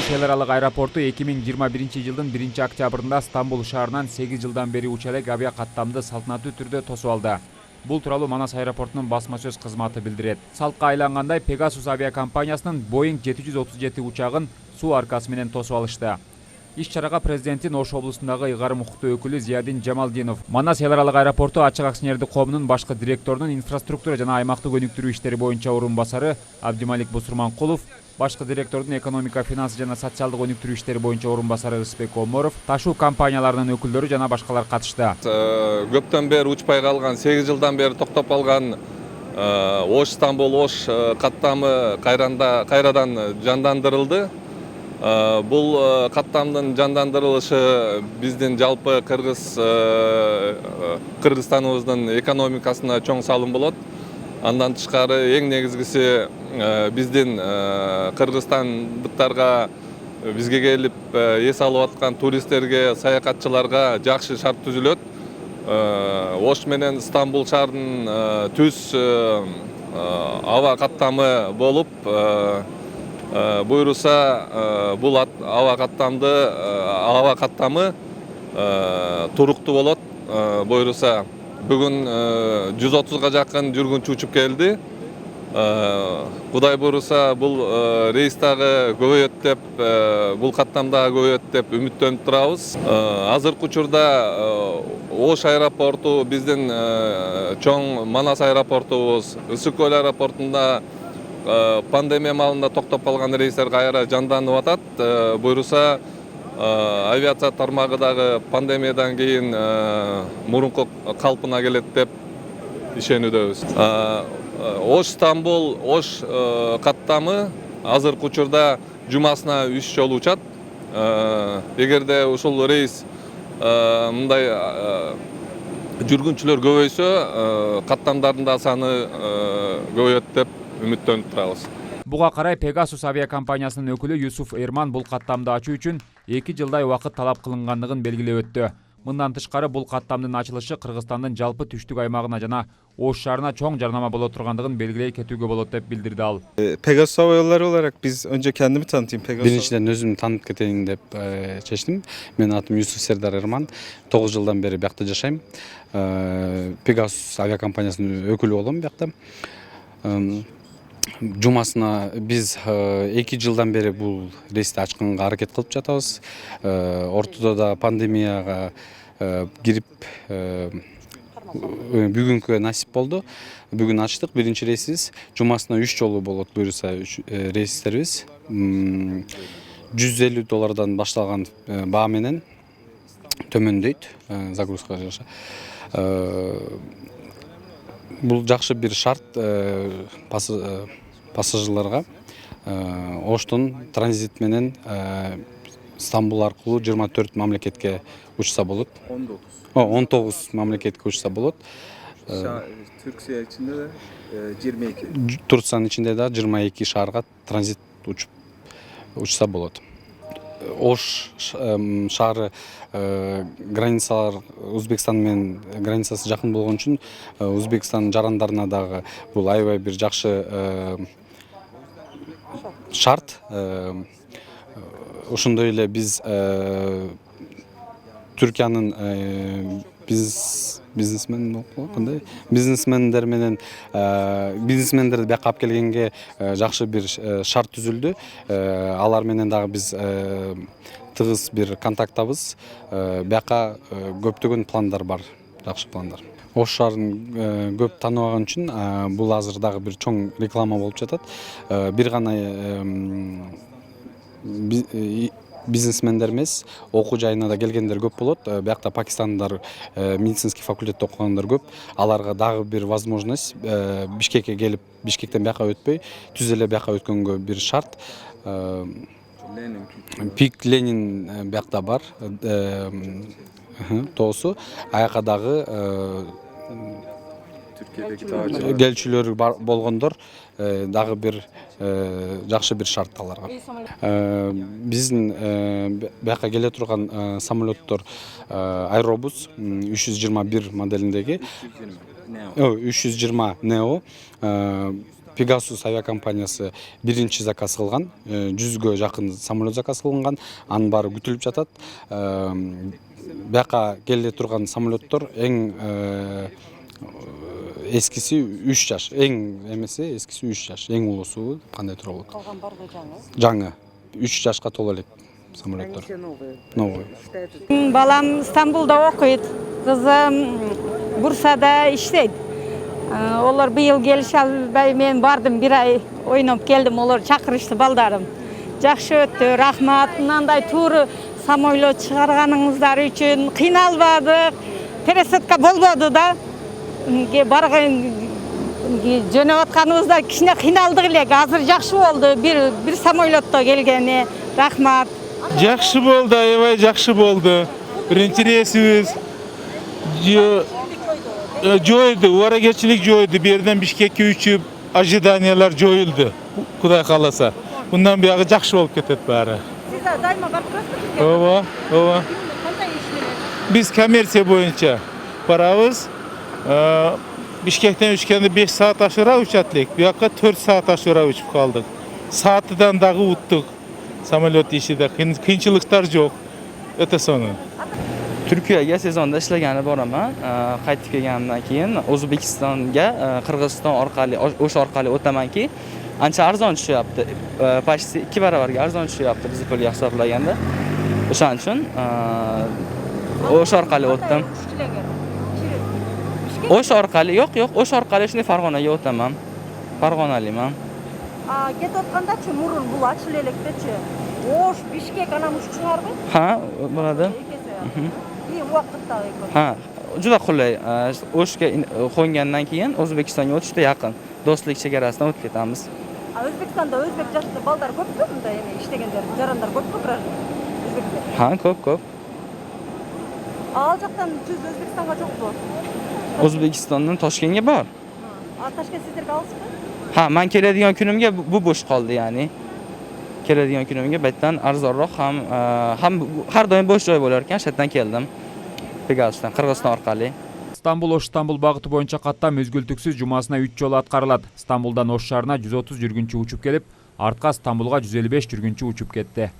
эл аралык аэропорту 2021 жылдын 1-октябрында Стамбул шаарынан 8 жылдан бери уча элек авиа каттамды салтанаттуу түрдө тосуп алды. Бул тууралуу Манас аэропортунун басма сөз кызматы билдирет. Салтка айлангандай Pegasus авиакомпаниясынын Boeing 737 учагын суу аркасы менен тосуп алышты. Иш-чарага президенттин Ош облусундагы ыйгарым укуктуу өкүлү Зиядин Жамалдинов, Манас эл аралык аэропорту ачык акционердик коомунун башкы директорунун инфраструктура жана аймактык өнүктүрүү иштери боюнча орун басары Абдималик Бусурманкулов, башкы директордун экономика, финансы жана социалдык өнүктүрүү иштери боюнча орун басары Ысбек Оморов, ташуу компанияларынын өкүлдөрү жана башкалар катышты. Көптөн бери учпай калган, 8 жылдан бери токтоп калган Ош Стамбул Ош каттамы кайрадан жандандырылды. Бул каттамдын жандандырылышы биздин жалпы Кыргызстаныбыздын экономикасына чоң салым болот. Андан тышкары эң негизгиси биздин кыргызстандыктарга, бизге келип эс алып аткан туристтерге, саякатчыларга жакшы шарт түзүлөт. Ош менен Стамбул шаарынын түз аба каттамы болуп, буйруса бул аба каттамы туруктуу болот. Буйруса бүгүн 130га жакын жүргүнчү учуп келди. Кудай буйруса бул рейс дагы көбөйөт деп, бул каттам дагы көбөйөт деп үмүттөнүп турабыз. Азыркы учурда Ош аэропорту биздин чоң Манас аэропортубуз, Ысык көл аэропортунда пандемия маалында токтоп калган рейстер кайра жанданып атат. Буйруса авиация тармагы дагы пандемиядан кийин мурунку калпына келет деп ишенүүдөбүз. Ош Стамбул Ош каттамы азыркы учурда жумасына 3 жолу учат. Эгерде ушул рейс мындай жүргүнчүлөр көбөйсө, каттамдардын да саны көбөйөт деп үмүттөнүп турабыз. Буга карай Pegasus авиакомпаниясынын өкүлү Юсуф Эрман бул каттамды ачуу үчүн 2 жылдай убакыт талап кылынгандыгын белгилеп өттү. Мындан тышкары бул каттамдын ачылышы Кыргызстандын жалпы түштүк аймагына жана Ош шаарына чоң жарнама боло тургандыгын белгилей кетүүгө болот деп билдирди ал. Pegasus Hava Yolları olarak biz önce kendimi tanıtayım. Birinciden özümü tanıtıp keteyim dep çeştim. Benim adım Yusuf Serdar Erman. 9 yıldan beri buyakta yaşayım. Pegasus aviakompaniyasının ökülü olum buyakta. Cumasına biz 2 жылдан beri bu reisті açkınға hareket kılıp жатабыз. Ortada da pandemiyaga girip бүгүнкү насип болду. Бүгүн ачтык, биринчи рейсибиз. Жумасына 3 жолу болот буюрса рейстерибиз. $150 башталган баа менен төмөндөйт загрузка жаша. Бул жакшы бир шарт пассажирларга. Оштон транзит менен Стамбул аркылуу 24 мамлекетке учса болот. 19 мамлекетке учса болот. Türkiye içinde de 22. Турциянын ичинде да 22 шаарга транзит учса болот. Ош шаары границалар Өзбекстан менен границасы жакын болгон үчүн Өзбекстан жарандарына дагы бул аябай бир жакшы шарт. Ошондой эле биз Түркиянын бизнесмендерди бияка алып келгенге жакшы бир шарт түзүлдү. Алар менен дагы биз тыгыз бир контакттабыз. Бияка көптөгөн пландар бар, жакшы пландар. Ош шаарын көп тааныбаган үчүн бул азыр дагы бир чоң реклама болуп жатат. Бир гана бизнесмендер эмес, окуу жайына да келгендер көп болот. Биякта Пакистандар, медицинский факультетте окугандар көп. Аларга дагы бир возможность Бишкекке келип, Бишкектен бияка өтпөй, түз эле бияка өткөнгө бир шарт. Пик Ленин биякта бар. Тоосу аяка дагы келчүлөр болгондор дагы бир жакшы бир шарт аларга. Биздин бияка келе турган самолеттор Аэробус 321 моделиндеги 320 Neo Pegasus авиакомпаниясы биринчи заказ кылган. 100гө жакын самолет заказ кылынган. Анын баары күтүлүп жатат. Бияка келе турган самолеттор эң эскиси 3 жаш. Эң эмеси эскиси 3 жаш. Эң улуусу кандай тура болот? Калган барды жаңы. Жаңы 3 жашка толо элек самолеттор. Новый. Балам Стамбулда окуйт. Кызым Бурсада иштейт. Олар быйыл келише албай, мен бардым, бир ай ойноп келдим. Олар чакырышты балдарым. Жакшы өттү, рахмат. Мындай тууру самолет чыгарганыңыздар үчүн кыйналбадык. Пересадка болбоду да. Барган жөнөп атканыбызда кичине кыйналдык эле. Азыр жакшы болду. Бир самолетто келгени. Рахмат. Жакшы болду, аябай жакшы болду. Биринчи рейсибиз жойду, убаракетчилик жойду. Берден Бишкекке учуп, ожиданиялар жоюлду. Кудай кааласа. Bundan buyog'i жакшы болуп кетет баары. Siz daima barıp turasызбы? Ооба, ооба. Кандай иш менен? Биз коммерция боюнча барабыз. Бишкектен учкенде 5 saat ашыра учат элек. Буякка 4 saat ашыра учуп калдык. Саатыдан дагы уттук. Самолет ишиде кыйынчылыктар жок. Өтө сонун. Turkiyaga sezonda ishlagani boraman. Qaytib kelganimdan keyin O'zbekistonga Qirg'iziston orqali, o'sha orqali o'tamanki, ancha arzon tushyapti. Почти 2 barobarga arzon tushyapti biz pulga hisoblaganda. O'shaning uchun o'sha orqali o'tdim. O'sha orqali yo'q, o'sha orqali shunday Farg'onaga o'taman. Farg'onaliman. Кетип аткандачы мурун бул ачыл электечи. Ош, Бишкек анан ушчуларбы? Ha, bo'ladi. И вакытта экен. Ha, juda qulay. O'shga qo'ngandan keyin O'zbekistonga o'tishda yaqin. Do'stlik chegarasidan o'tib ketamiz. O'zbekistonda o'zbek жашты балдар көппү мындай эме иштегендер, жарандар көппү граждан? O'zbekler. Ha, ko'p. Ал жактан түз O'zbekistonga жокпу? O'zbekistondan Toshkentga bor. Toshkent sizlarga alsызбы? Ha, men keladigan kunimga bu bo'sh qoldi, ya'ni. Keladigan kunimga betdan arzonroq ham har doim bo'sh joy bo'lar ekan, shetdan keldim. Pegasusdan, Qirg'iziston orqali. Стамбул багыты боюнча каттам өзгөлтүксүз жумасына 3 жолу аткарылат. Стамбулдан Ош шаарына 130 жүргүнчү учуп келип, артка Стамбулга 155 жүргүнчү учуп кетти.